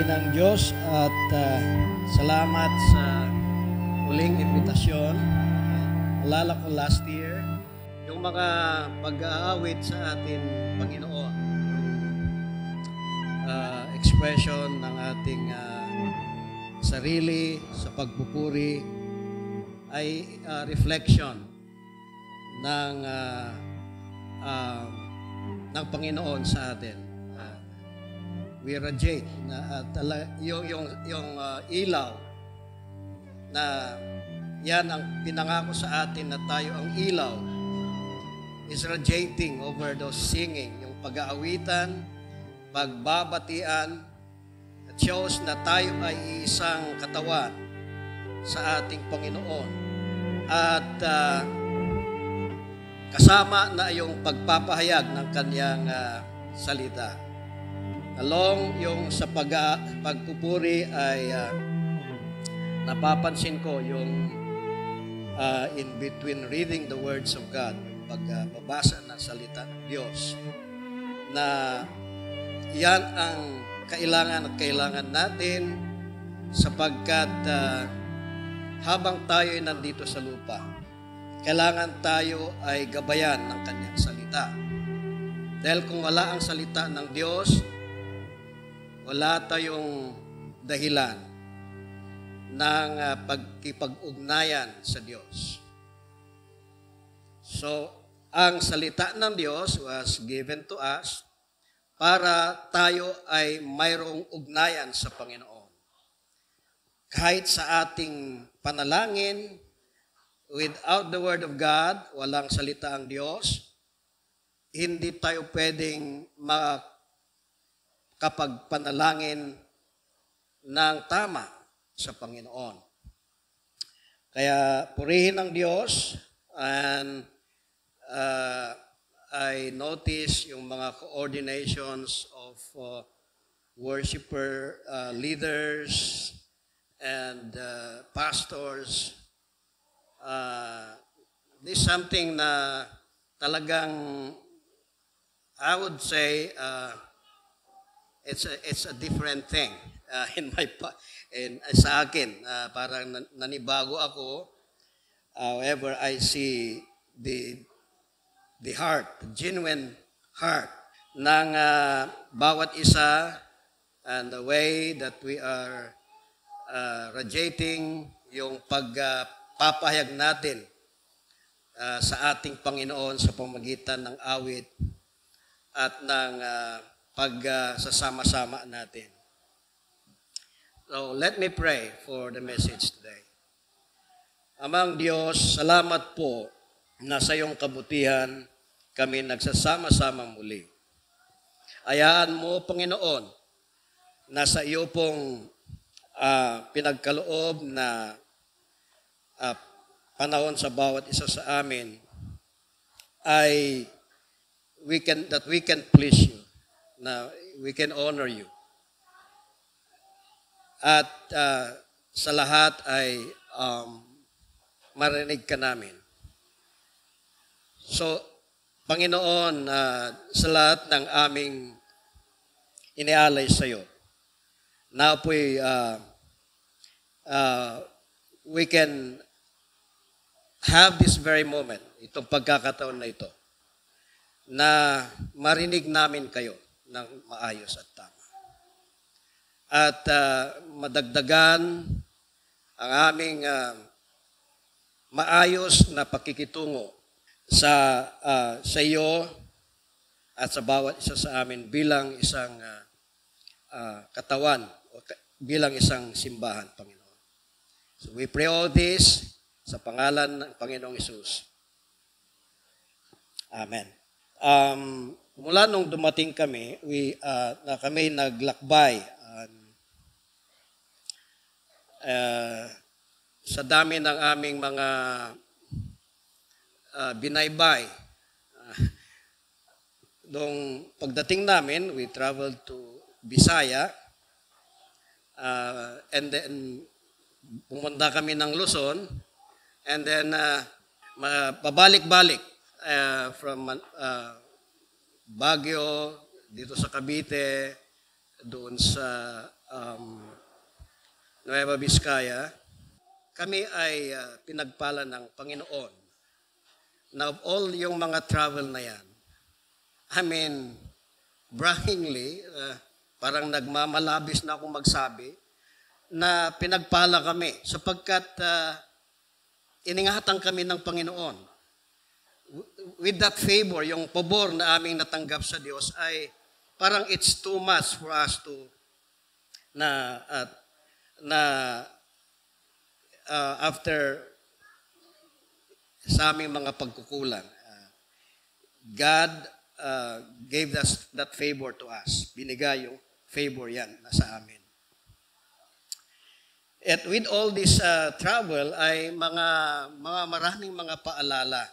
ng Diyos at salamat sa muling imbitasyon. Alala ko last year, yung mga pag-aawit sa atin, Panginoon, expression ng ating sarili sa pagpupuri ay reflection ng Panginoon sa atin. We radiate na yung ilaw na yan ang pinangako sa atin na tayo ang ilaw is radiating over those singing, yung pag-aawitan, pagbabatian, at shows na tayo ay isang katawan sa ating Panginoon. At kasama na yung pagpapahayag ng kanyang salita. Along yung sa pagpupuri ay napapansin ko yung in between reading the words of God, pagbabasa ng salita ng Diyos, na yan ang kailangan natin sapagkat habang tayo ay nandito sa lupa, kailangan tayo ay gabayan ng kanyang salita. Dahil kung wala ang salita ng Diyos, wala tayong dahilan ng pagkipag-ugnayan sa Diyos. So, ang salita ng Diyos was given to us para tayo ay mayroong ugnayan sa Panginoon. Kahit sa ating panalangin, without the Word of God, walang salita ang Diyos, hindi tayo pwedeng makapagpanalangin ng tama sa Panginoon. Kaya purihin ang Diyos, and I notice yung mga coordinations of worshiper leaders and pastors. This is something na talagang I would say it's a different thing sa akin. Parang nanibago ako. However, I see the heart, the genuine heart ng bawat isa, and the way that we are radiating yung pagpapahayag natin sa ating Panginoon sa pamamagitan ng awit at ng pagsasama-sama natin. So, let me pray for the message today. Amang Diyos, salamat po na sa iyong kabutihan kami nagsasama-sama muli. Hayaan mo, Panginoon, na sa iyo pong pinagkaloob na panahon sa bawat isa sa amin ay we can please you, na we can honor you. At sa lahat ay marinig ka namin. So, Panginoon, sa lahat ng aming inialay sa iyo, na po'y we can have this very moment, itong pagkakataon na ito, na marinig namin kayo ng maayos at tama. At madagdagan ang aming maayos na pakikitungo sa iyo at sa bawat isa sa amin bilang isang katawan o bilang isang simbahan, Panginoon. So we pray all this sa pangalan ng Panginoong Hesus. Amen. Mula nung dumating kami, kami naglakbay sa dami ng aming mga binaybay. Nung pagdating namin, we traveled to Bisaya, and then pumunta kami ng Luzon, and then pabalik-balik from Baguio, dito sa Cavite, doon sa um, Nueva Vizcaya, kami ay pinagpala ng Panginoon na of all yung mga travel na yan, I mean, braggingly, parang nagmamalabis na akong magsabi, na pinagpala kami sapagkat iningatan kami ng Panginoon. With that favor, yung pabor na aming natanggap sa Diyos ay parang it's too much for us to after sa aming mga pagkukulang. God gave us that favor to us. Binigay yung favor yan na sa amin. At with all this travel ay maraming mga paalala.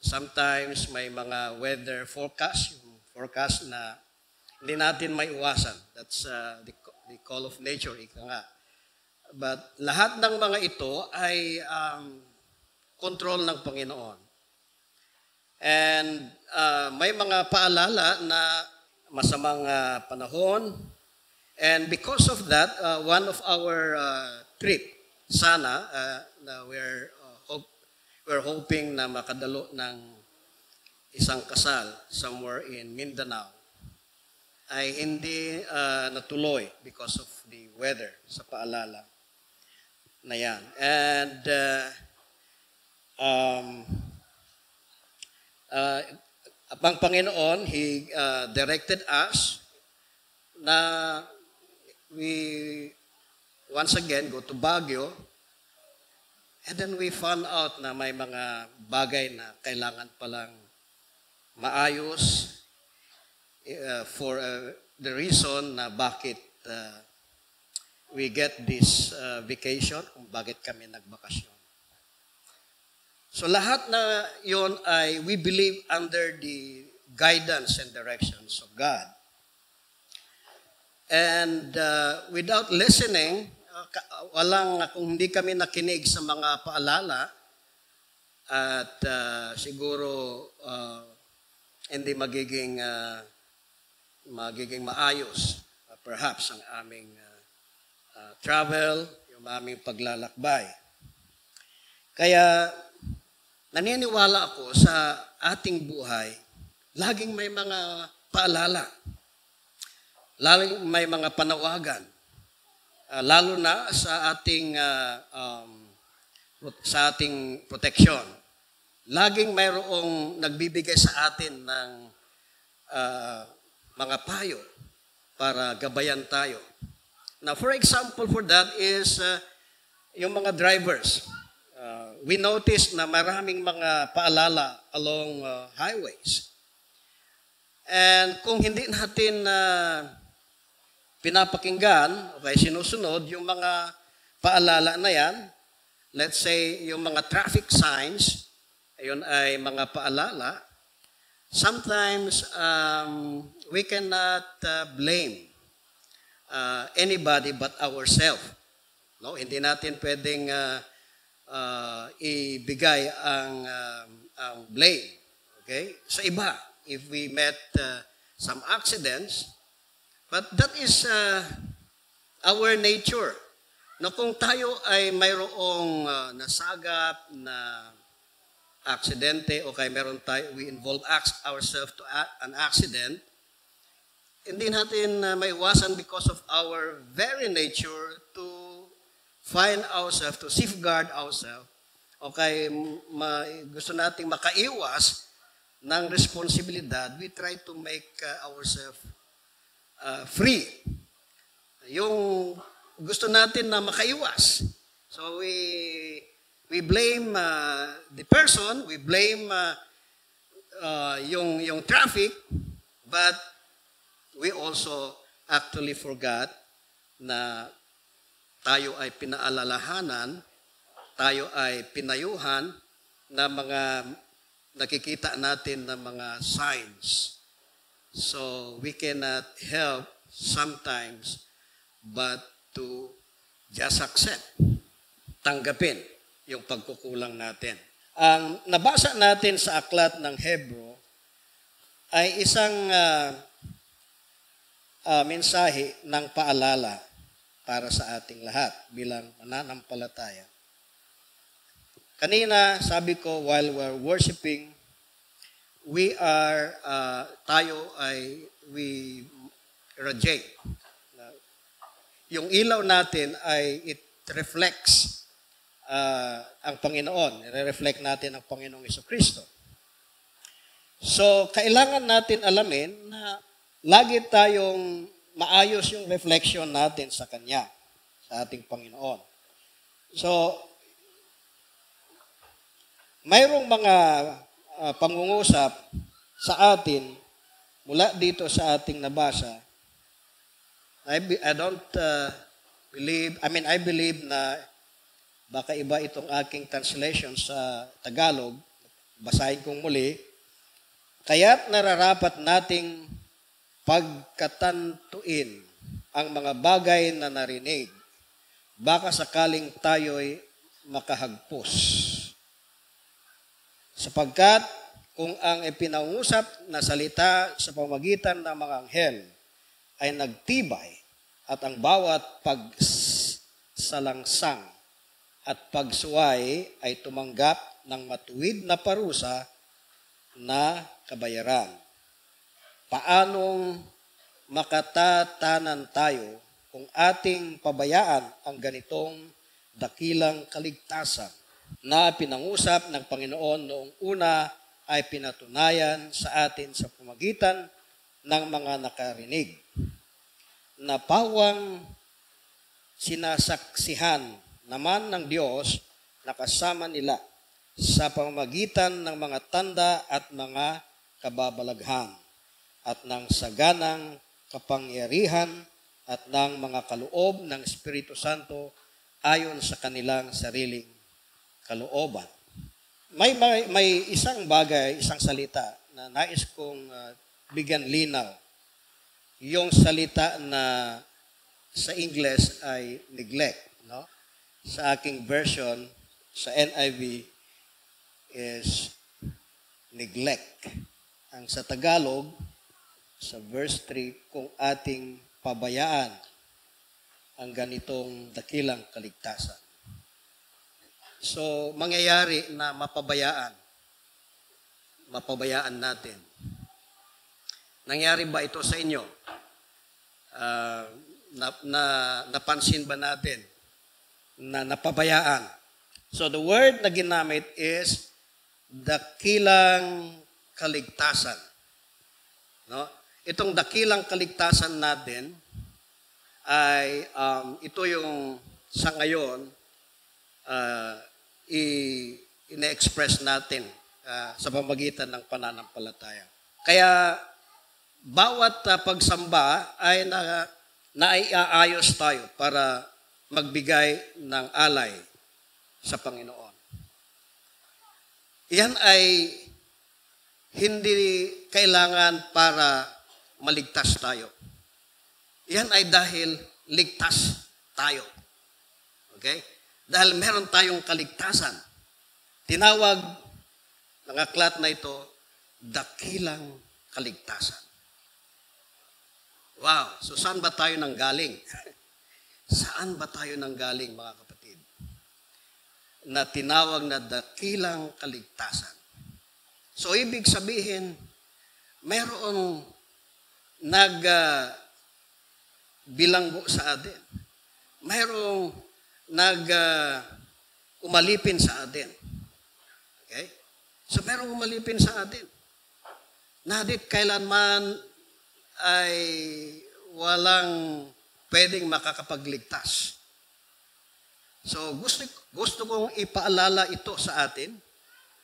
Sometimes may mga weather forecast, yung forecast na hindi natin may iwasan. That's the call of nature, ika nga. But lahat ng mga ito ay control ng Panginoon. And may mga paalala na masamang panahon. And because of that, one of our trip, sana, na we're hoping na makadalo ng isang kasal somewhere in Mindanao, ay hindi natuloy because of the weather sa paalala na yan. And ang Panginoon, He directed us na we once again go to Baguio, and then we found out na may mga bagay na kailangan palang maayos for the reason na bakit we get this vacation, kung bakit kami nagbakasyon. So lahat na yon ay we believe under the guidance and directions of God. And without listening, kung hindi kami nakinig sa mga paalala at siguro hindi magiging maayos perhaps ang aming travel, yung aming paglalakbay. Kaya naniniwala ako sa ating buhay, laging may mga paalala. Lalo may mga panawagan, lalo na sa ating protection. Laging mayroong nagbibigay sa atin ng mga payo para gabayan tayo. Now, for example for that is yung mga drivers. We notice na maraming mga paalala along highways. And kung hindi natin pinapakinggan, okay, sinusunod yung mga paalala na yan, let's say yung mga traffic signs, ayun ay mga paalala, sometimes we cannot blame anybody but ourselves. No? Hindi natin pwedeng ibigay ang blame, okay, sa iba if we met some accidents. But that is our nature. Na kung tayo ay mayroong nasagap na aksidente o kaya we involve ourselves to an accident, hindi natin maiwasan because of our very nature to find ourselves, to safeguard ourselves, o kaya gusto nating makaiwas ng responsibilidad, we try to make ourselves free. Yung gusto natin na makaiwas. So we blame the person, we blame yung traffic, but we also actually forgot na tayo ay pinaalalahanan, tayo ay pinayuhan na mga nakikita natin na mga signs. So we cannot help sometimes but to just accept, tanggapin yung pagkukulang natin. Ang nabasa natin sa aklat ng Hebro ay isang mensahe ng paalala para sa ating lahat bilang mananampalataya. Kanina, sabi ko, while we're worshiping, we radiate. Yung ilaw natin ay it reflects ang Panginoon. I-reflect natin ang Panginoong Jesucristo. So, kailangan natin alamin na lagi tayong maayos yung reflection natin sa Kanya, sa ating Panginoon. So, mayroong mga pangungusap sa atin mula dito sa ating nabasa. I believe na baka iba itong aking translation sa Tagalog. Basahin kong muli. Kaya't nararapat nating pagkatantuin ang mga bagay na narinig. Baka sakaling tayo'y makahagpos. Sapagkat kung ang ipinangusap na salita sa pamamagitan ng mga anghel ay nagtibay at ang bawat pagsalangsang at pagsuway ay tumanggap ng matuwid na parusa na kabayaran. Paanong makatatanan tayo kung ating pabayaan ang ganitong dakilang kaligtasan na pinangusap ng Panginoon noong una ay pinatunayan sa atin sa pamamagitan ng mga nakarinig na pawang sinasaksihan naman ng Diyos na kasama nila sa pamamagitan ng mga tanda at mga kababalaghan at ng saganang kapangyarihan at ng mga kaloob ng Espiritu Santo ayon sa kanilang sariling kalooban. May isang bagay, isang salita na nais kong bigyan linaw. Yung salita na sa English ay neglect, no? Sa aking version, sa NIV, is neglect. Ang sa Tagalog, sa verse 3, kung ating pabayaan ang ganitong dakilang kaligtasan. So, mangyayari na mapabayaan natin. Nangyari ba ito sa inyo? Napansin ba natin na napabayaan? So, the word na ginamit is dakilang kaligtasan. No? Itong dakilang kaligtasan natin ay ito yung sa ngayon ine-express natin sa pamamagitan ng pananampalataya. Kaya bawat pagsamba ay naiaayos tayo para magbigay ng alay sa Panginoon. Yan ay hindi kailangan para maligtas tayo. Yan ay dahil ligtas tayo. Okay? Dahil meron tayong kaligtasan. Tinawag ng aklat na ito, dakilang kaligtasan. Wow! So saan ba tayo nanggaling? Saan ba tayo nanggaling, mga kapatid? Na tinawag na dakilang kaligtasan. So ibig sabihin, mayroong bilanggo sa atin. Mayroong umalipin sa atin. Okay? So mayroong umalipin sa atin. Na di kailanman ay walang pwedeng makakapagligtas. So gusto kong ipaalala ito sa atin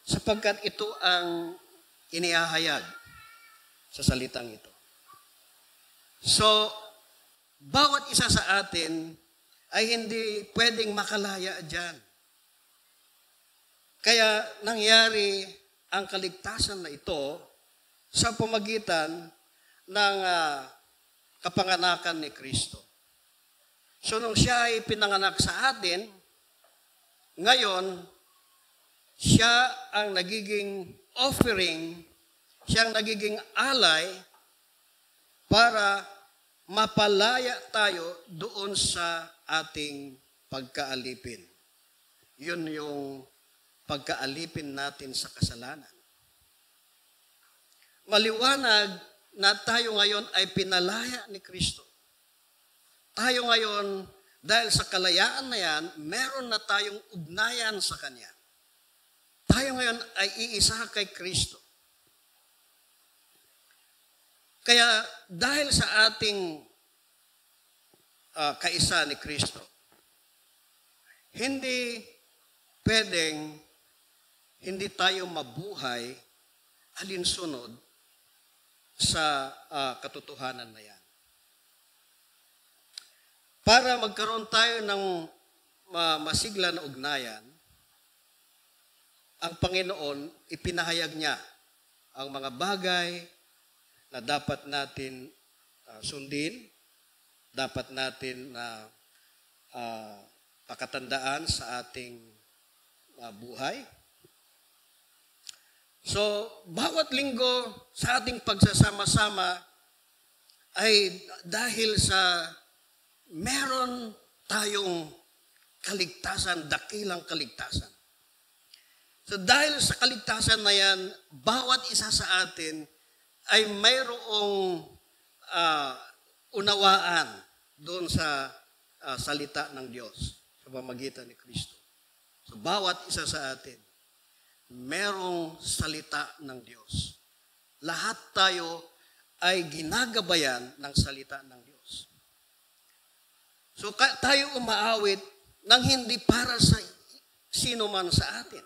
sapagkat ito ang inihahayag sa salitang ito. So, bawat isa sa atin ay hindi pwedeng makalaya dyan. Kaya nangyari ang kaligtasan na ito sa pamagitan ng kapanganakan ni Kristo. So, nung siya ay pinanganak sa atin, ngayon, siya ang nagiging offering, siya ang nagiging alay para mapalaya tayo doon sa ating pagkaalipin. Yun yung pagkaalipin natin sa kasalanan. Maliwanag na tayo ngayon ay pinalaya ni Kristo. Tayo ngayon, dahil sa kalayaan na yan, meron na tayong ugnayan sa Kanya. Tayo ngayon ay iisa kay Kristo. Kaya dahil sa ating kaisa ni Kristo, hindi pwedeng hindi tayo mabuhay alinsunod sa katotohanan na yan. Para magkaroon tayo ng masigla na ugnayan, ang Panginoon, ipinahayag niya ang mga bagay na dapat natin sundin, dapat natin pakatandaan sa ating buhay. So, bawat linggo sa ating pagsasama-sama ay dahil sa meron tayong kaligtasan, dakilang kaligtasan. So dahil sa kaligtasan na yan, bawat isa sa atin ay mayroong unawaan doon sa salita ng Diyos sa pamamagitan ni Kristo. So bawat isa sa atin, merong salita ng Diyos. Lahat tayo ay ginagabayan ng salita ng Diyos. So tayo umaawit ng hindi para sa sino man sa atin.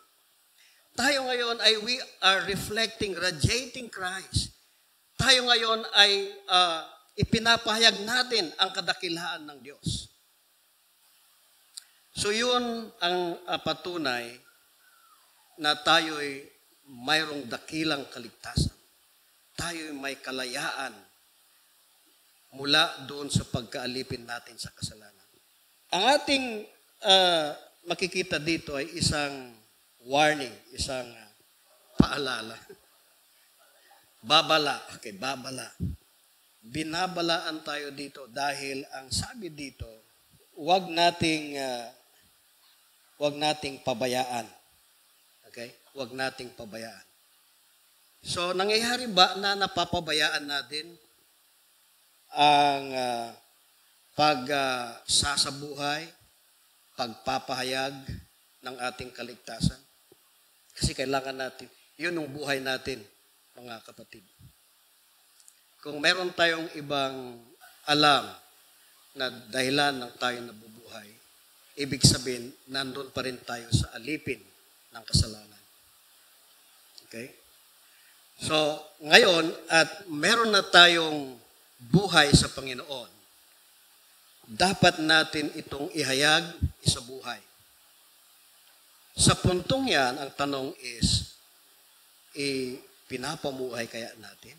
Tayo ngayon ay we are reflecting, radiating Christ. Tayo ngayon ay ipinapahayag natin ang kadakilaan ng Diyos. So yun ang patunay na tayo'y mayroong dakilang kaligtasan. Tayo'y may kalayaan mula doon sa pagkaalipin natin sa kasalanan. Ang ating makikita dito ay isang warning, isang paalala. Babala. Okay, babala. Binabalaan tayo dito dahil ang sabi dito, wag nating pabayaan. Okay? Wag nating pabayaan. So, nangyayari ba na napapabayaan natin ang pagsasabuhay, pagpapahayag ng ating kaligtasan? Kasi kailangan natin, yun ang buhay natin, mga kapatid. Kung meron tayong ibang alam na dahilan ng tayo nabubuhay, ibig sabihin, nandun pa rin tayo sa alipin ng kasalanan. Okay? So, ngayon, at meron na tayong buhay sa Panginoon, dapat natin itong ihayag, isabuhay. Sa puntong yan, ang tanong is, pinapamuhay kaya natin?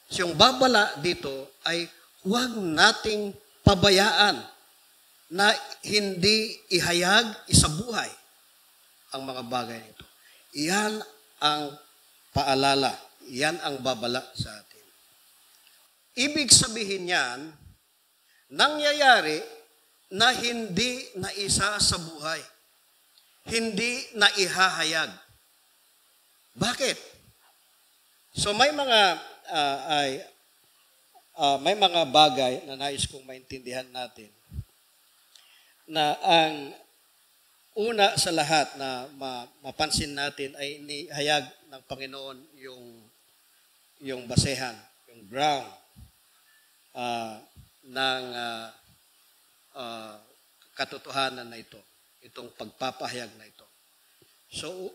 So, yung babala dito ay huwag nating pabayaan na hindi ihayag, isabuhay ang mga bagay nito. Iyan ang paalala. Iyan ang babala sa atin. Ibig sabihin yan, nangyayari na hindi naisa sa buhay. Hindi na ihahayag. Bakit? So may mga may mga bagay na nais kong maintindihan natin na ang una sa lahat na mapansin natin ay inihayag ng Panginoon yung basehan, yung ground ng katotohanan na ito, itong pagpapahayag na ito. So,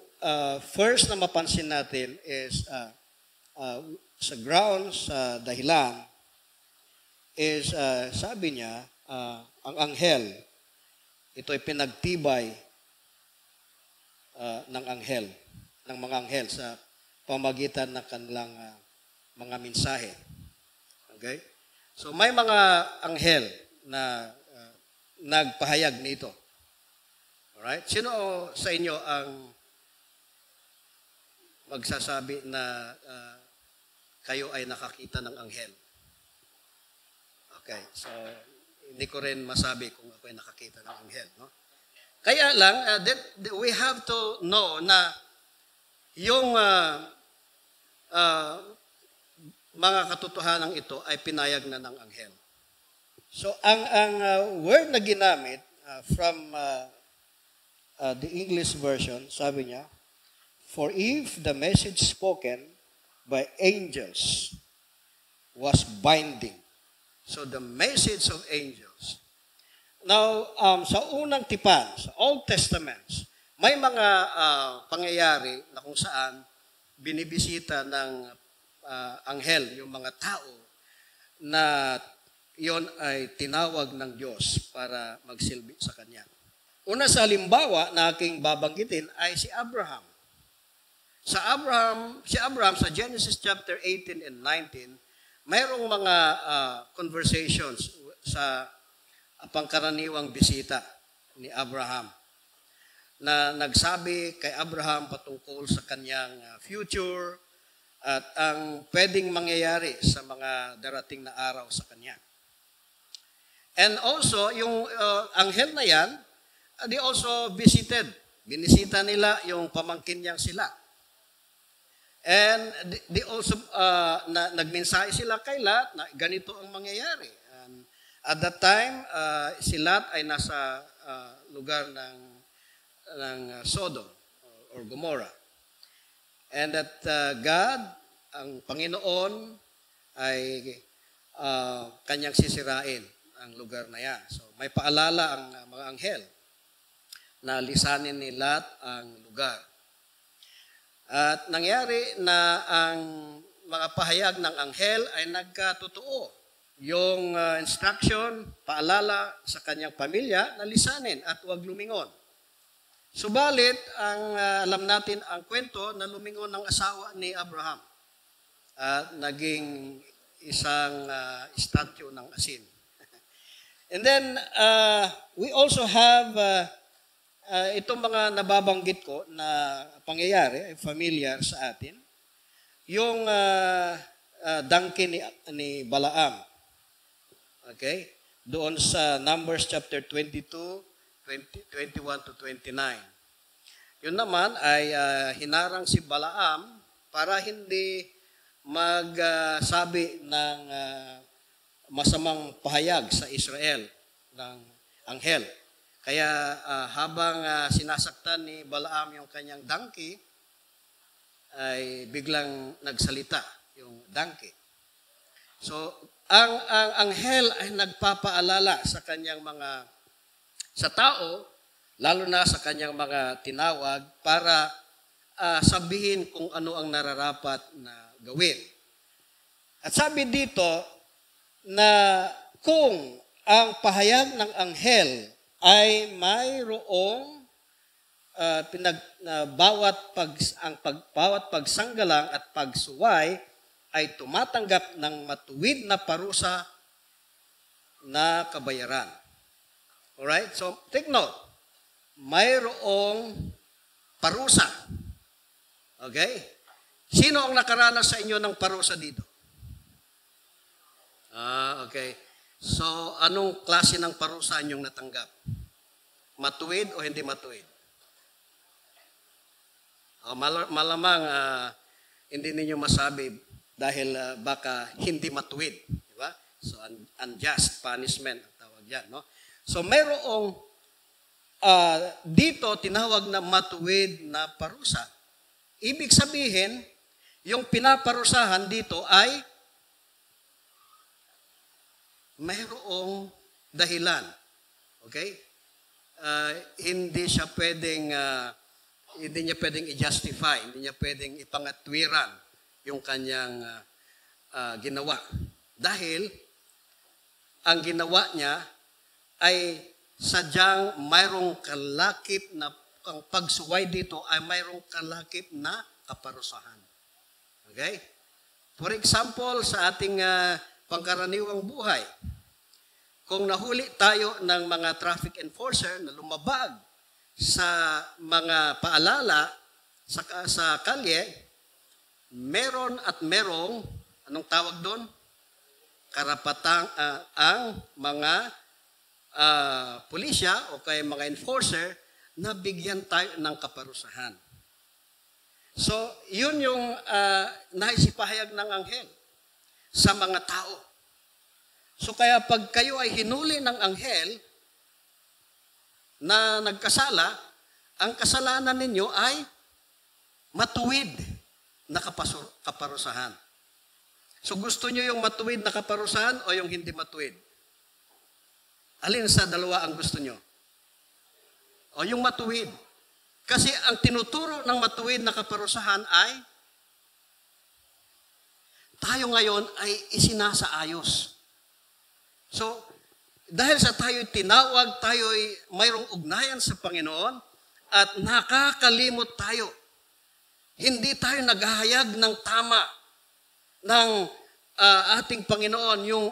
first na mapansin natin is sa ground, sa dahilan, is sabi niya, ang anghel, ito ay pinagtibay ng anghel, ng mga anghel sa pamagitan ng kanilang mga mensahe. Okay? So may mga anghel na nagpahayag nito. Alright? Sino sa inyo ang magsasabi na kayo ay nakakita ng anghel? Okay, so hindi ko rin masabi kung ako'y nakakita ng anghel. No? Kaya lang, we have to know na yung mga katotohanan ito ay pinayag na ng anghel. So, ang word na ginamit from the English version, sabi niya, for if the message spoken by angels was binding. So, the message of angels. Now, sa unang tipan, sa Old Testament, may mga pangyayari na kung saan binibisita ng anghel, yung mga tao na yon ay tinawag ng Diyos para magsilbi sa Kanya. Una sa halimbawa na aking babanggitin ay si Abraham. Si Abraham sa Genesis chapter 18 and 19, mayroong mga conversations sa pangkaraniwang bisita ni Abraham na nagsabi kay Abraham patungkol sa kanyang future at ang pwedeng mangyayari sa mga darating na araw sa kanya. And also, yung anghel na yan, they also visited. Binisita nila yung pamangkin niyang sila. And they also, nagmensahe sila kay Lot na ganito ang mangyayari. And at that time, si Lot ay nasa lugar ng Sodom or Gomorrah. And that God, ang Panginoon, ay kanyang sisirain ang lugar na yan. So may paalala ang mga anghel na lisanin ni Lot ang lugar. At nangyari na ang mga pahayag ng anghel ay nagkatotoo. Yung instruction, paalala sa kanyang pamilya na lisanin at huwag lumingon. Subalit, alam natin ang kwento na lumingon ng asawa ni Abraham at naging isang statue ng asin. And then, we also have itong mga nababanggit ko na pangyayari, ay familiar sa atin. Yung donkey ni Balaam. Okay? Doon sa Numbers chapter 22, 21 to 29. Yun naman ay hinarang si Balaam para hindi magsabi ng masamang pahayag sa Israel ng anghel. Kaya habang sinasaktan ni Balaam yung kanyang donkey, ay biglang nagsalita yung donkey. So, ang anghel ay nagpapaalala sa kanyang sa tao, lalo na sa kanyang mga tinawag, para sabihin kung ano ang nararapat na gawin. At sabi dito na kung ang pahayag ng anghel ay mayroong bawat pagsanggalang at pagsuway ay tumatanggap ng matuwid na parusa na kabayaran. Alright? So, take note. Mayroong parusa. Okay? Sino ang nakaranas sa inyo ng parusa dito? Okay. So, anong klase ng parusa inyong natanggap? Matuwid o hindi matuwid? Malamang hindi ninyo masabi dahil baka hindi matuwid. Diba? So, unjust punishment ang tawag yan. No? So, mayroong dito tinawag na matuwid na parusa. Ibig sabihin, yung pinaparusahan dito ay mayroong dahilan. Okay? Hindi niya pwedeng i-justify, hindi niya pwedeng ipangatwiran yung kanyang ginawa. Dahil ang ginawa niya ay sadyang mayroong kalakip na, ang pagsuway dito ay mayroong kalakip na kaparusahan. Okay? For example, sa ating pangkaraniwang buhay, kung nahuli tayo ng mga traffic enforcer na lumabag sa mga paalala sa kalye, meron at merong, anong tawag doon? karapatang ang mga pulisya o kaya mga enforcer na bigyan tayo ng kaparusahan. So, yun yung naisipahayag ng anghel sa mga tao. So, kaya pag kayo ay hinuli ng anghel na nagkasala, ang kasalanan ninyo ay matuwid na kaparusahan. So, gusto nyo yung matuwid na kaparusahan o yung hindi matuwid? Alin sa dalawa ang gusto nyo? O yung matuwid. Kasi ang tinuturo ng matuwid na kaparusahan ay tayo ngayon ay isinasaayos. So, dahil sa tayo'y tinawag, tayo'y mayroong ugnayan sa Panginoon at nakakalimot tayo. Hindi tayo naghahayag ng tama ng ating Panginoon, yung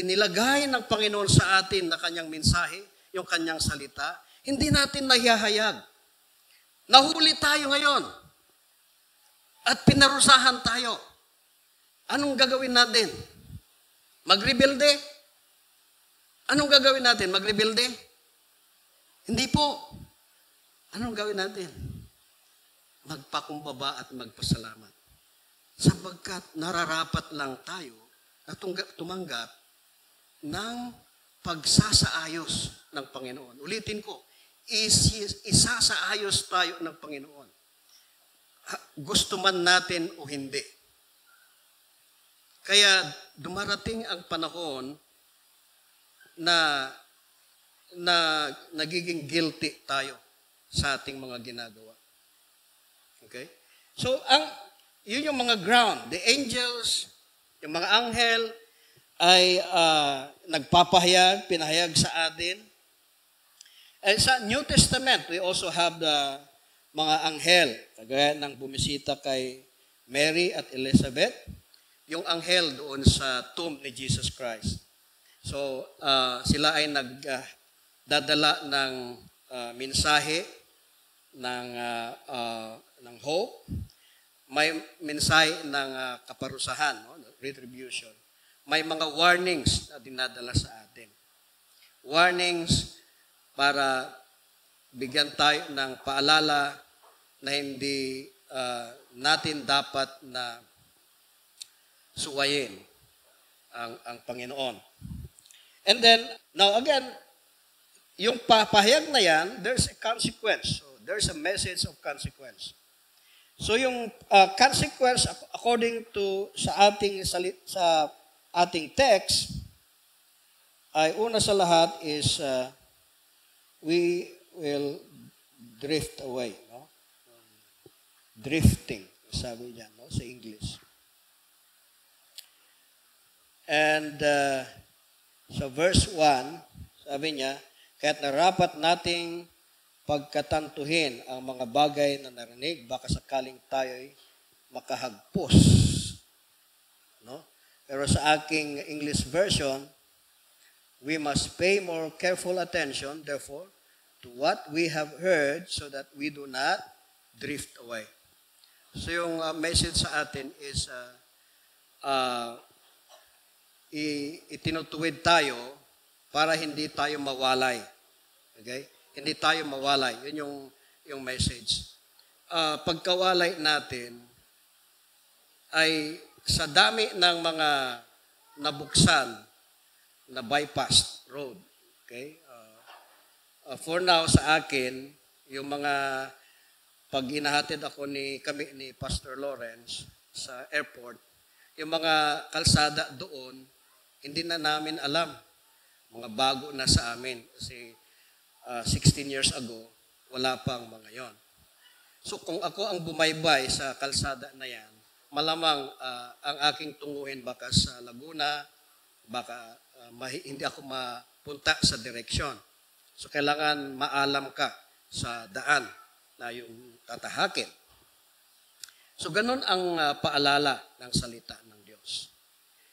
inilagay ng Panginoon sa atin na kanyang mensahe, yung kanyang salita, hindi natin nahihayag. Nahuli tayo ngayon at pinarusahan tayo. Anong gagawin natin? Magrebelde? Anong gagawin natin? Magrebelde? Hindi po. Anong gawin natin? Magpakumbaba at magpasalamat. Sapagkat nararapat lang tayo na tumanggap ng pagsasaayos ng Panginoon. Ulitin ko, isasaayos tayo ng Panginoon. Gusto man natin o hindi. Kaya dumarating ang panahon na nagiging guilty tayo sa ating mga ginagawa. Okay? So, yun yung mga ground. The angels, yung mga anghel, ay nagpapahayag, pinahayag sa atin. And sa New Testament, we also have the mga anghel, kagaya ng bumisita kay Mary at Elizabeth, yung anghel doon sa tomb ni Jesus Christ. So, sila ay nagdadala ng mensahe ng hope. May mensahe ng kaparusahan, no? Retribution. May mga warnings na dinadala sa atin. Warnings para bigyan tayo ng paalala na hindi natin dapat na suwayin ang Panginoon. And then, now again, yung papahayag na yan, there's a consequence. So, there's a message of consequence. So, yung consequence, according to sa ating text, ay una sa lahat is we will drift away. No? Drifting, sabi niya, no? Sa English. And sa verse 1, sabi niya, kaya't narapat nating pagkatantuhin ang mga bagay na narinig, baka sakaling tayo'y makahagpos. No? Pero sa aking English version, we must pay more careful attention, therefore, to what we have heard so that we do not drift away. So yung message sa atin is itinutuwid tayo para hindi tayo mawalay. Okay? Hindi tayo mawalay. Yun yung message. Pagkawalay natin ay sa dami ng mga nabuksan na bypass road. Okay? For now, sa akin, yung mga pag inahatid ako ni Pastor Lawrence sa airport, yung mga kalsada doon, hindi na namin alam. Mga bago na sa amin. Kasi 16 years ago, wala pang mga yon. So kung ako ang bumaybay sa kalsada na yan, malamang ang aking tunguhin baka sa Laguna, baka hindi ako mapunta sa direksyon. So kailangan maalam ka sa daan na yung tatahakin. So ganun ang paalala ng salita ng Diyos.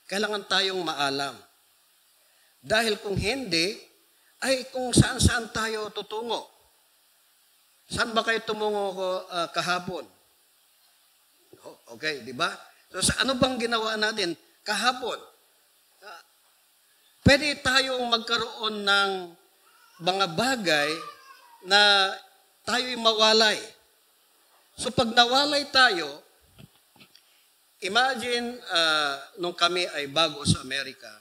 Kailangan tayong maalam. Dahil kung hindi, ay kung saan-saan tayo tutungo. Saan ba kayo tumungo kahapon? Okay, di ba? So ano bang ginawa natin? kahapon. Pwede tayong magkaroon ng mga bagay na tayo'y mawalay. So pag nawalay tayo, imagine nung kami ay bago sa Amerika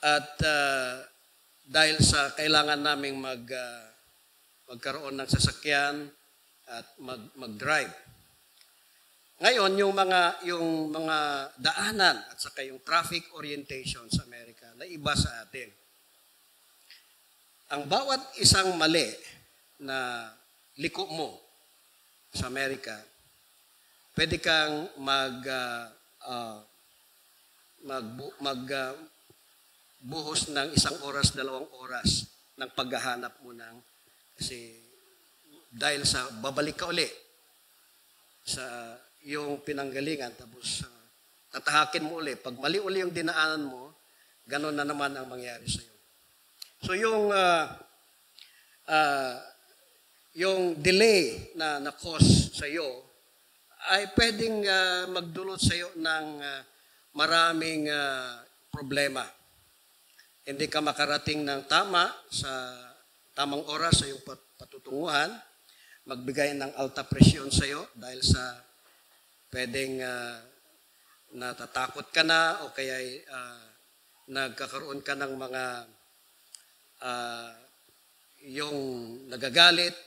at dahil sa kailangan naming magkaroon ng sasakyan at mag-drive. Ngayon, yung mga daanan at saka yung traffic orientation sa Amerika na iba sa atin. Ang bawat isang mali na liko mo sa Amerika, pwede kang buhos ng 1 oras, 2 oras ng paghahanap mo kasi dahil sa babalik ka uli sa yung pinanggalingan, tapos tatahakin mo uli. Pag mali uli yung dinaanan mo, ganun na naman ang mangyari sa iyo. So yung delay na cause sa iyo ay pwedeng magdulot sa iyo ng maraming problema. Hindi ka makarating ng tama sa tamang oras sa iyong patutunguhan, magbigay ng alta presyon sa iyo dahil sa pwedeng natatakot ka na o kaya nagkakaroon ka ng mga yung nagagalit,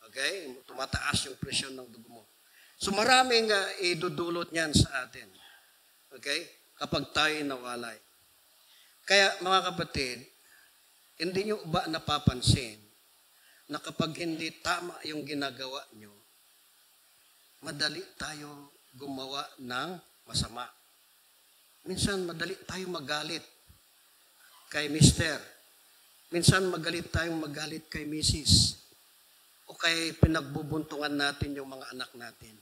okay? Tumataas yung presyon ng dugo mo. So maraming idudulot niyan sa atin. Okay? Kapag tayo nawalay. Kaya mga kapatid, hindi nyo ba napapansin na kapag hindi tama yung ginagawa nyo, madali tayo gumawa ng masama. Minsan madali tayo magalit kay mister. Minsan tayong magalit kay misis. O kay pinagbubuntungan natin yung mga anak natin.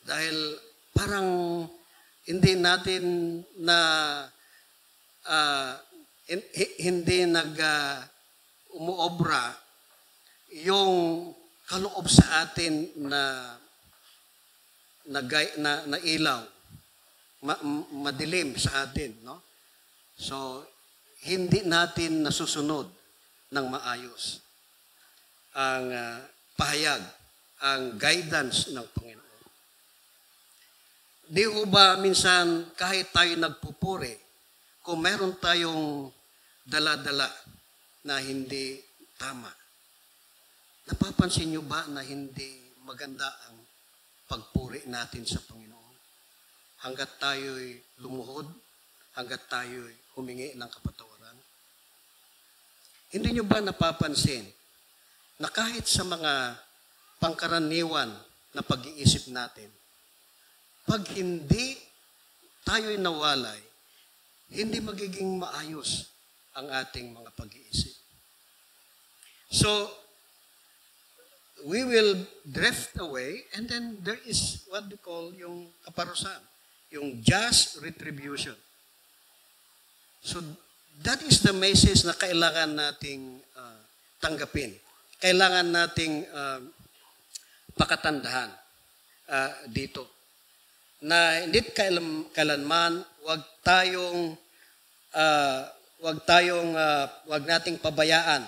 Dahil parang hindi natin hindi umuobra yung kaloob sa atin na ilaw, madilim sa atin, no? So hindi natin nasusunod ng maayos ang pahayag, ang guidance ng Panginoon. Di ho ba minsan kahit tayo nagpupuri, kung meron tayong dala-dala na hindi tama, napapansin nyo ba na hindi maganda ang pagpuri natin sa Panginoon? Hanggat tayo'y lumuhod, hanggat tayo'y humingi ng kapatawaran. Hindi nyo ba napapansin na kahit sa mga pangkaraniwan na pag-iisip natin, pag hindi tayo'y nawalay, hindi magiging maayos ang ating mga pag-iisip. So, we will drift away and then there is what we call yung kaparusahan, yung just retribution. So, that is the message na kailangan nating tanggapin. Kailangan nating pakatandahan dito. Na hindi kailanman wag nating pabayaan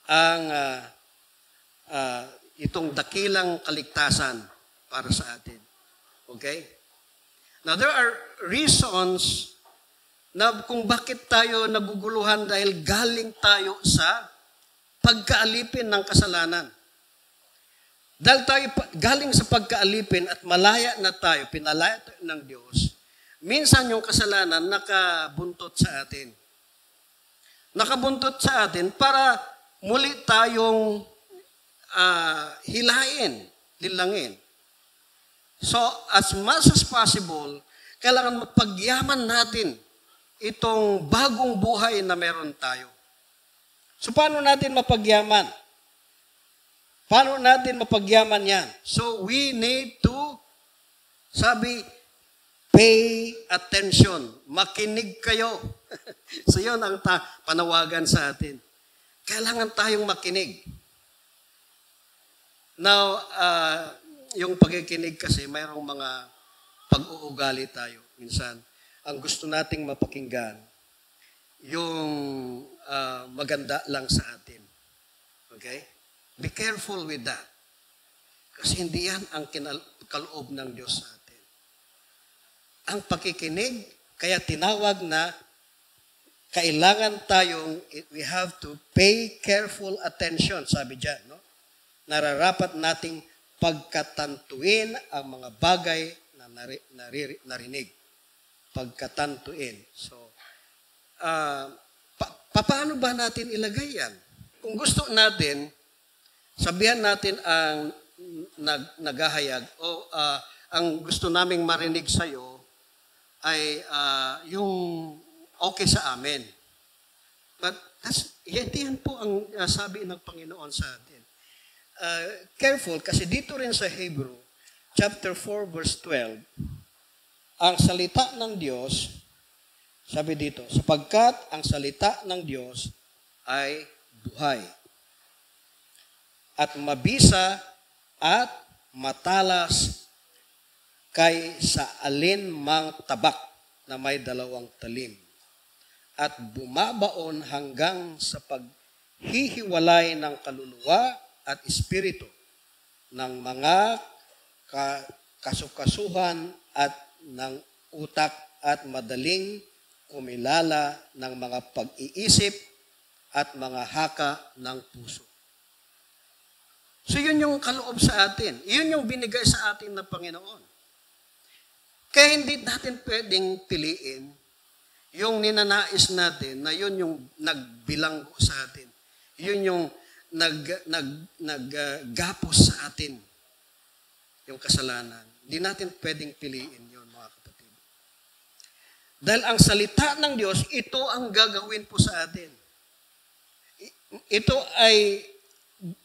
ang itong dakilang kaligtasan para sa atin. Okay? Now, there are reasons na kung bakit tayo naguguluhan dahil galing tayo sa pagkaalipin ng kasalanan. Dahil tayo galing sa pagkaalipin at malaya na tayo, pinalaya tayo ng Diyos, minsan yung kasalanan nakabuntot sa atin. Nakabuntot sa atin para muli tayong lilangin. So, as much as possible, kailangan mapagyaman natin itong bagong buhay na meron tayo. So, paano natin mapagyaman? Paano natin mapagyaman yan? So, we need to, pay attention. Makinig kayo. So, yun ang panawagan sa atin. Kailangan tayong makinig. Now, yung pakikinig kasi, mayroong mga pag-uugali tayo. Minsan, ang gusto nating mapakinggan, yung maganda lang sa atin. Okay? Be careful with that. Kasi hindi yan ang kaloob ng Diyos sa atin. Ang pakikinig, kaya tinawag na kailangan tayong, we have to pay careful attention, sabi dyan, no? Nararapat nating pagkatantuin ang mga bagay na narinig. Pagkatantuin. So, paano ba natin ilagay yan? Kung gusto natin, sabihan natin ang naghahayag o ang gusto naming marinig sa'yo ay yung okay sa amin. But yan po ang sabi ng Panginoon sa atin. Careful, kasi dito rin sa Hebrew, chapter 4, verse 12, ang salita ng Diyos, sabi dito, sapagkat ang salita ng Diyos ay buhay at mabisa at matalas kay sa alin mang tabak na may 2 talim at bumabaon hanggang sa paghihiwalay ng kaluluwa at espiritu ng mga kasukasuhan at ng utak at madaling kumilala ng mga pag-iisip at mga haka ng puso. So yun yung kaloob sa atin. Yun yung binigay sa atin ng Panginoon. Kaya hindi natin pwedeng piliin yung ninanais natin na yun yung nagbilanggo sa atin. Yun yung naggapos sa atin. Yung kasalanan. Hindi natin pwedeng piliin yun, mga kapatid. Dahil ang salita ng Diyos, ito ang gagawin po sa atin. Ito ay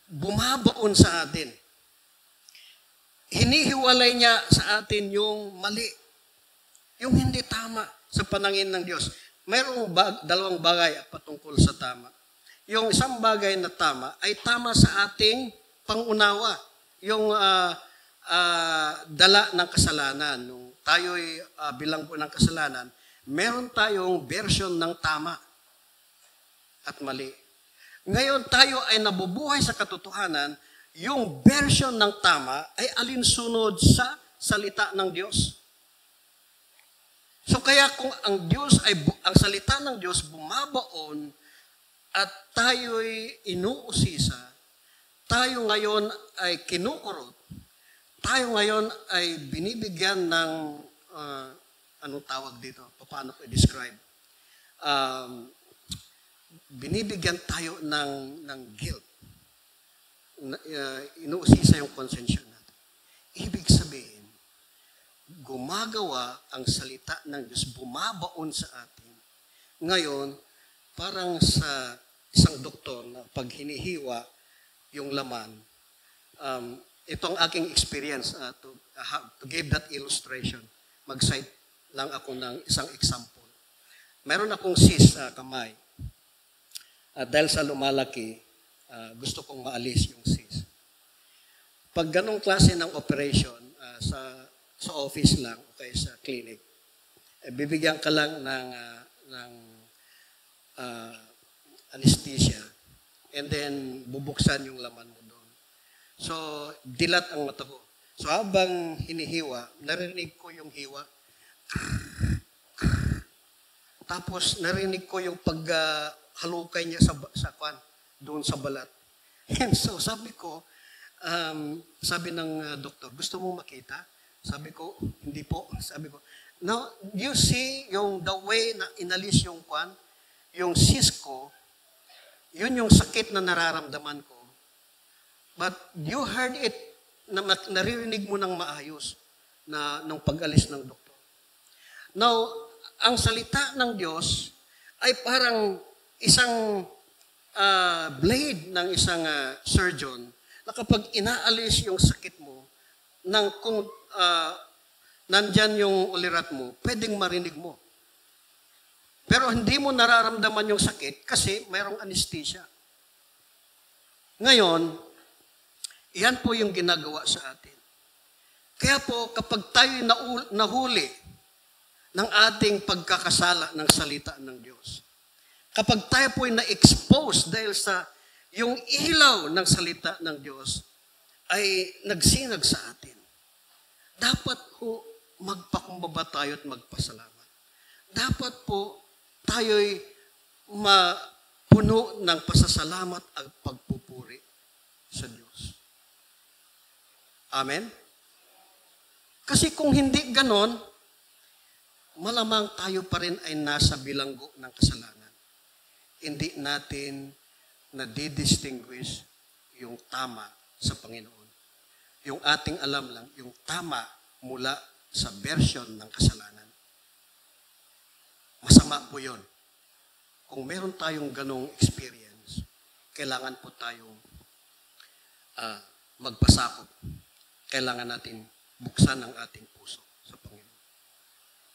bumabaon sa atin. Hinihiwalay niya sa atin yung mali. Yung hindi tama sa panangin ng Diyos. Mayroong 2 bagay patungkol sa tama. Yung isang bagay na tama ay tama sa ating pangunawa. Yung dala ng kasalanan. Nung tayo'y bilanggo ng kasalanan, meron tayong version ng tama at mali. Ngayon tayo ay nabubuhay sa katotohanan, yung version ng tama ay alinsunod sa salita ng Diyos. So kaya kung ang salita ng Diyos bumabaon at tayo'y inuusisa, tayo ngayon ay kinukurot, tayo ngayon ay binibigyan ng, anong tawag dito? Paano ko i-describe? Binibigyan tayo ng guilt. Inuusisa yung konsensya natin. Ibig sabihin, gumagawa ang salita ng Diyos, bumabaon sa atin. Ngayon, parang sa isang doktor na pag hinihiwa yung laman, itong aking experience to give that illustration, mag-cite lang ako ng isang example. Meron akong cyst sa kamay. Dahil sa lumalaki, gusto kong maalis yung cyst. Pag ganong klase ng operation, sa office lang, okay, sa clinic, bibigyan ka lang ng anesthesia and then bubuksan yung laman mo doon. So, dilat ang mata ko. So, habang hinihiwa, narinig ko yung hiwa. Tapos, narinig ko yung halukay niya sa kwan, doon sa balat. And so, sabi ko, sabi ng doktor, gusto mo makita? Sabi ko, hindi po. Sabi ko, now, you see the way na inalis yung kwan, yung cyst ko, yun yung sakit na nararamdaman ko. But you heard it, naririnig mo ng maayos nung pag-alis ng doktor. Now, ang salita ng Diyos ay parang isang blade ng isang surgeon na kapag inaalis yung sakit mo, kung nandyan yung ulirat mo, pwedeng marinig mo. Pero hindi mo nararamdaman yung sakit kasi mayroong anesthesia. Ngayon, yan po yung ginagawa sa atin. Kaya po, kapag tayo nahuli ng ating pagkakasala ng salita ng Diyos, kapag tayo po ay na-expose dahil sa yung ilaw ng salita ng Diyos ay nagsinag sa atin, dapat po magpakumbaba tayo at magpasalamat. Dapat po tayo'y mapuno ng pasasalamat at pagpupuri sa Diyos. Amen? Kasi kung hindi ganon, malamang tayo pa rin ay nasa bilanggo ng kasalanan. Hindi natin nadidistinguish yung tama sa Panginoon. Yung ating alam lang, yung tama mula sa version ng kasalanan. Masama po yun. Kung meron tayong ganong experience, kailangan po tayong magpasakop. Kailangan natin buksan ang ating puso sa Panginoon.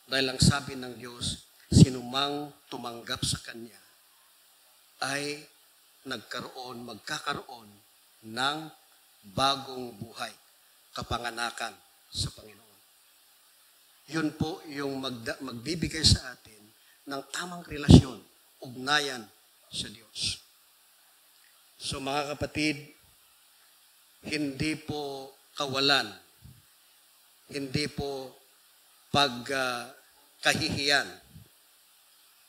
Dahil ang sabi ng Diyos, sinumang tumanggap sa Kanya ay magkakaroon ng bagong buhay, kapanganakan sa Panginoon. Yun po yung magbibigay sa atin ng tamang relasyon, ugnayan sa Diyos. So mga kapatid, hindi po kawalan, hindi po pagkahihiyan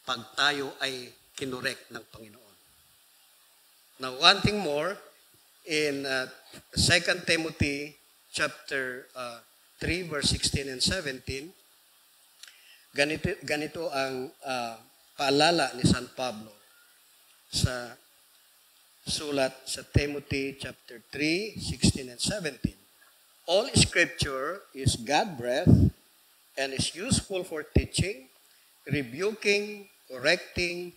pag tayo ay kinurek ng Panginoon. Now, one thing more, in 2 Timothy chapter 3, verse 16 and 17, ganito ang paalala ni San Pablo sa sulat sa Timothy chapter 3, 16 and 17. All scripture is God-breathed and is useful for teaching, rebuking, correcting,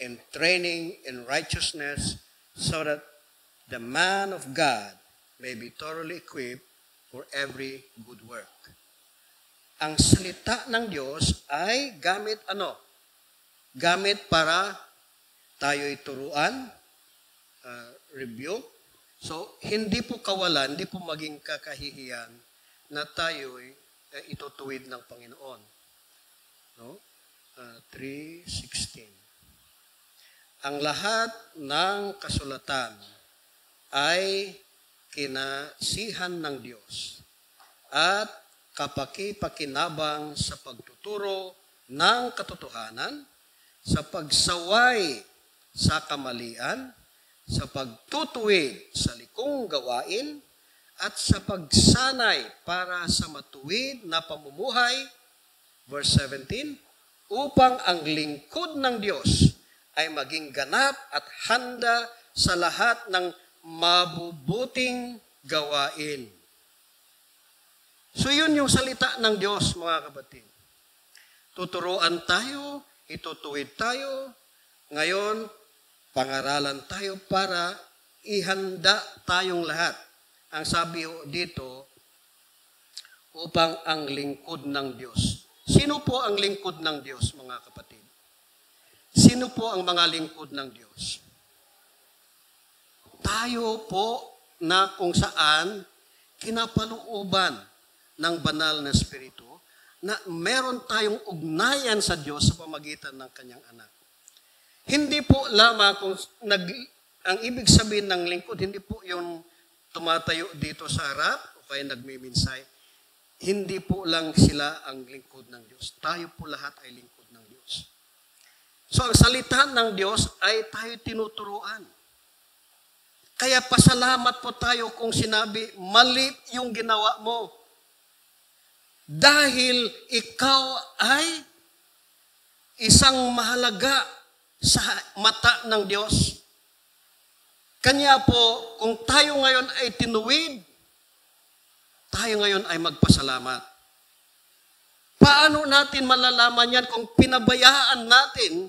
and training in righteousness, so that the man of God may be thoroughly equipped for every good work. Ang salita ng Diyos ay gamit ano? Gamit para tayo'y turuan, rebuke. So, hindi po kawalan, hindi po maging kakahihiyan na tayo'y itutuwid ng Panginoon. No? 3:16. Ang lahat ng kasulatan ay kinasihan ng Diyos at kapaki-pakinabang sa pagtuturo ng katotohanan, sa pagsaway sa kamalian, sa pagtutuwid sa likong gawain, at sa pagsanay para sa matuwid na pamumuhay, verse 17, upang ang lingkod ng Diyos ay maging ganap at handa sa lahat ng mabubuting gawain. So yun yung salita ng Diyos, mga kapatid. Tuturuan tayo, itutuwid tayo, ngayon, pangaralan tayo para ihanda tayong lahat. Ang sabi dito, upang ang lingkod ng Diyos. Sino po ang lingkod ng Diyos, mga kapatid? Sino po ang mga lingkod ng Diyos? Tayo po na kung saan kinapalooban ng banal na Espiritu na meron tayong ugnayan sa Diyos sa pamagitan ng Kanyang anak. Hindi po lamang kung ang ibig sabihin ng lingkod, hindi po yung tumatayo dito sa harap o kaya nagmiminsay. Hindi po lang sila ang lingkod ng Diyos. Tayo po lahat ay lingkod ng Diyos. So ang salita ng Diyos ay tayo tinuturuan. Kaya pasalamat po tayo kung sinabi, mali yung ginawa mo. Dahil ikaw ay isang mahalaga sa mata ng Diyos. Kanya po, kung tayo ngayon ay tinuwid, tayo ngayon ay magpasalamat. Paano natin malalaman yan kung pinabayaan natin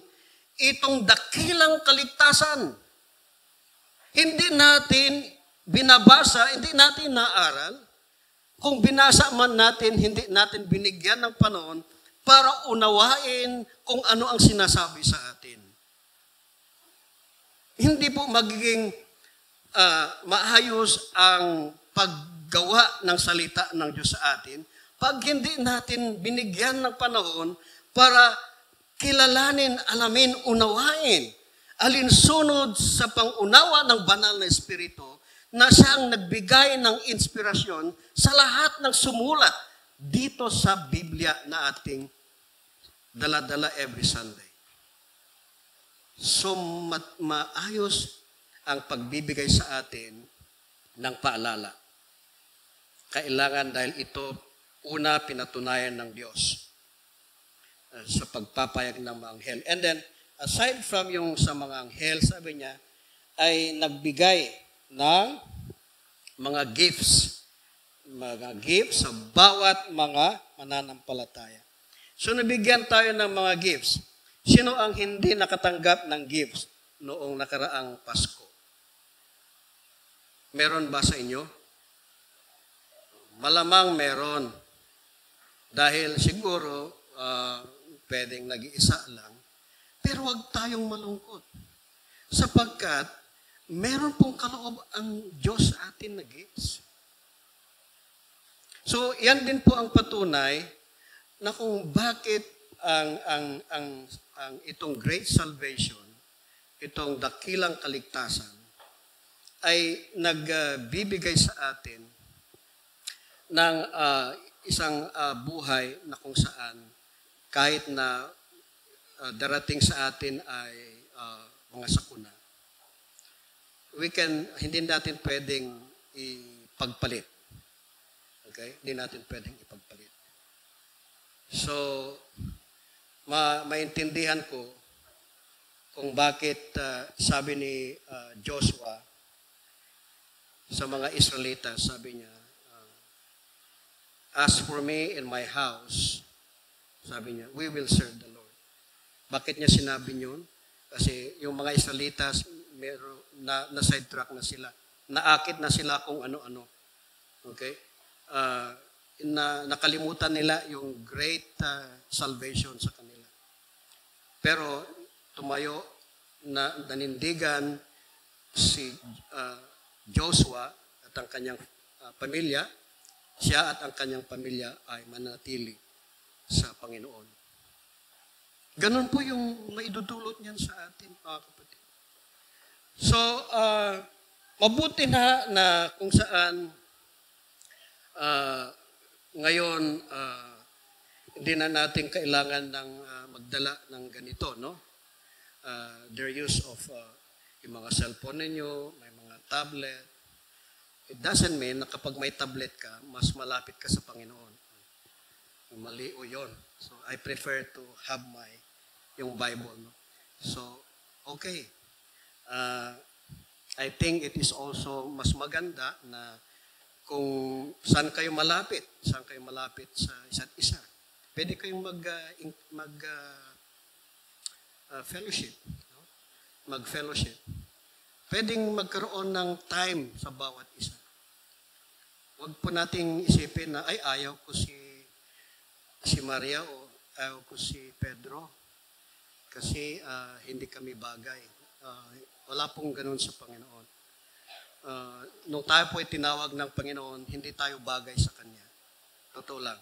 itong dakilang kaligtasan? Hindi natin binabasa, hindi natin naaral. Kung binasa man natin, hindi natin binigyan ng panahon para unawain kung ano ang sinasabi sa atin. Hindi po magiging maayos ang gawa ng salita ng Diyos sa atin pag hindi natin binigyan ng panahon para kilalanin, alamin, unawain, alinsunod sa pangunawa ng banal na Espiritu na siyang nagbigay ng inspirasyon sa lahat ng sumulat dito sa Biblia na ating dala-dala every Sunday. So, maayos ang pagbibigay sa atin ng paalala. Kailangan dahil ito, una, pinatunayan ng Diyos sa pagpapayag ng mga anghel. And then, aside from yung sa mga anghel, sabi niya, ay nagbigay ng mga gifts. Mga gifts sa bawat mga mananampalataya. So, nabigyan tayo ng mga gifts. Sino ang hindi nakatanggap ng gifts noong nakaraang Pasko? Meron ba sa inyo? Malamang meron. Dahil siguro, pwedeng nag-iisa lang. Pero huwag tayong malungkot. Sapagkat, meron pong kaloob ang Diyos sa atin na gifts. So, yan din po ang patunay na kung bakit ang itong great salvation, itong dakilang kaligtasan, ay nagbibigay sa atin ng isang buhay na kung saan kahit na darating sa atin ay mga sakuna, hindi natin pwedeng ipagpalit. Okay? Hindi natin pwedeng ipagpalit. So, maintindihan ko kung bakit sabi ni Joshua sa mga Israelita, sabi niya, as for me and my house, sabi niya, we will serve the Lord. Bakit niya sinabi niyon? Kasi yung mga Israelitas, na sidetrack na sila. Naakit na sila kung ano-ano. Okay? Nakalimutan nila yung great salvation sa kanila. Pero tumayo na nanindigan si Joshua at ang kanyang pamilya, siya at ang kanyang pamilya ay manatili sa Panginoon. Ganon po yung maidudulot niyan sa atin, mga kapatid. So, mabuti na kung saan ngayon, hindi na natin kailangan ng magdala ng ganito, no? Their use of yung mga cellphone ninyo, may mga tablet. It doesn't mean na kapag may tablet ka, mas malapit ka sa Panginoon. Mali o yun. So, I prefer to have yung Bible, no? So, okay. I think it is also mas maganda na kung saan kayo malapit sa isa't isa. Pwede kayong fellowship, no? Mag-fellowship. Pwedeng magkaroon ng time sa bawat isa. Huwag po nating isipin na, ay, ayaw ko si Maria o ayaw ko si Pedro kasi hindi kami bagay. Wala pong ganun sa Panginoon. Nung tayo po ay tinawag ng Panginoon, hindi tayo bagay sa Kanya. Totoo lang.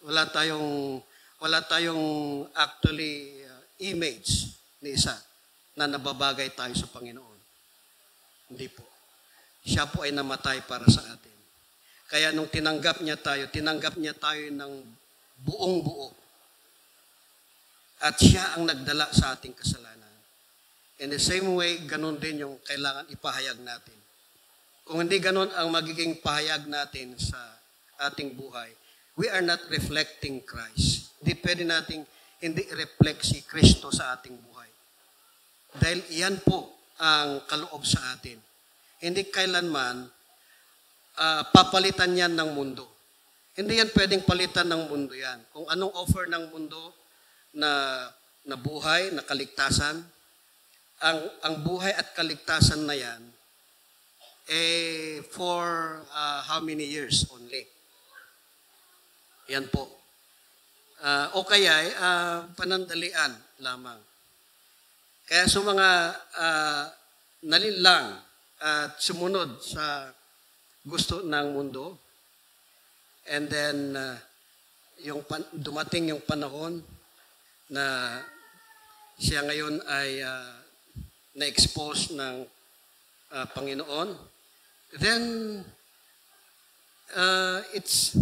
Wala tayong actually image ni isa na nababagay tayo sa Panginoon. Hindi po. Siya po ay namatay para sa atin. Kaya nung tinanggap niya tayo ng buong buo. At siya ang nagdala sa ating kasalanan. In the same way, ganun din yung kailangan ipahayag natin. Kung hindi ganun ang magiging pahayag natin sa ating buhay, we are not reflecting Christ. Hindi pwede nating hindi reflect si Kristo sa ating buhay. Dahil iyan po ang kaloob sa atin. Hindi kailanman papalitan yan ng mundo. Hindi yan pwedeng palitan ng mundo yan. Kung anong offer ng mundo na buhay, na kaligtasan, ang buhay at kaligtasan na yan, for how many years only? Yan po. O kaya, panandalian lamang. Kaya sa mga nalinlang at sumunod sa gusto ng mundo. And then, dumating yung panahon na siya ngayon ay na-expose ng Panginoon. Then, it's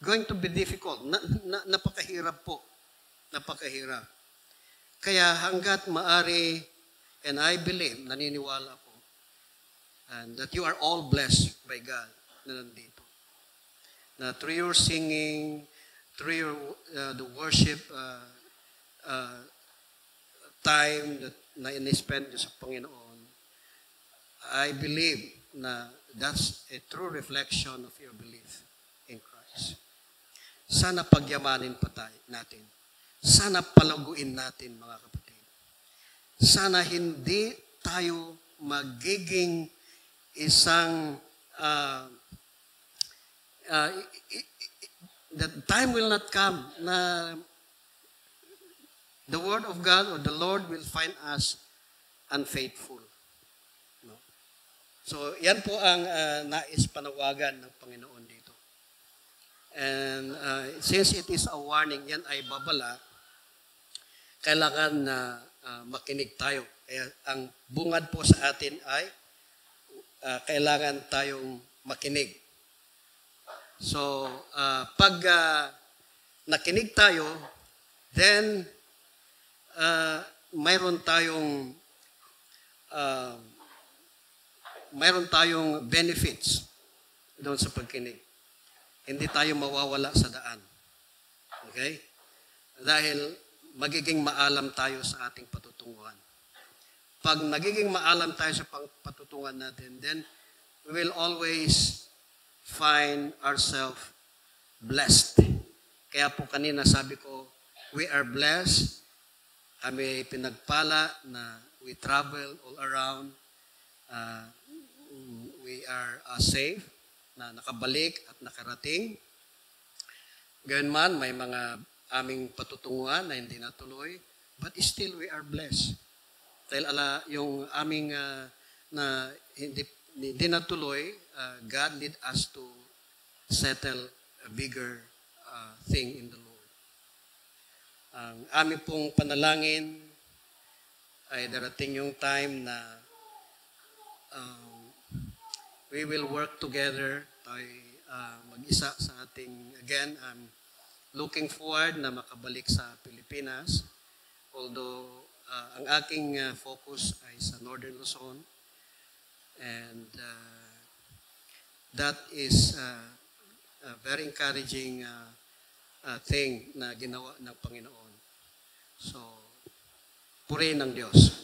going to be difficult. Napakahirap po. Napakahirap. Kaya hanggat maari, and I believe, naniniwala po, and that you are all blessed by God na nandito. Na through your singing, through your the worship time that na in-spend sa Panginoon, I believe na that's a true reflection of your belief in Christ. Sana pagyamanin pa natin. Sana palaguin natin, mga kapatid. Sana hindi tayo magiging isang the time will not come na the Word of God or the Lord will find us unfaithful. No? So, yan po ang nais panawagan ng Panginoon dito. And since it is a warning, yan ay babala, kailangan na makinig tayo. Kaya ang bungad po sa atin ay kailangan tayong makinig. So, pag nakinig tayo, then mayroon tayong benefits doon sa pagkinig. Hindi tayo mawawala sa daan. Okay? Dahil magiging maalam tayo sa ating patutunguhan. Pag nagiging maalam tayo sa patutunguhan natin, then we will always find ourselves blessed. Kaya po kanina sabi ko, we are blessed. Kami pinagpala na we travel all around. We are safe na nakabalik at nakarating. Gayon man, may mga aming patutunguhan na hindi natuloy, but still we are blessed. Dahil yung aming na hindi natuloy, God lead us to settle a bigger thing in the Lord. Ang aming pong panalangin ay darating yung time na we will work together, tayo mag-isa sa ating, again, looking forward na makabalik sa Pilipinas. Although, ang aking focus ay sa Northern Luzon. And that is a very encouraging thing na ginawa ng Panginoon. So, purihin ng Diyos.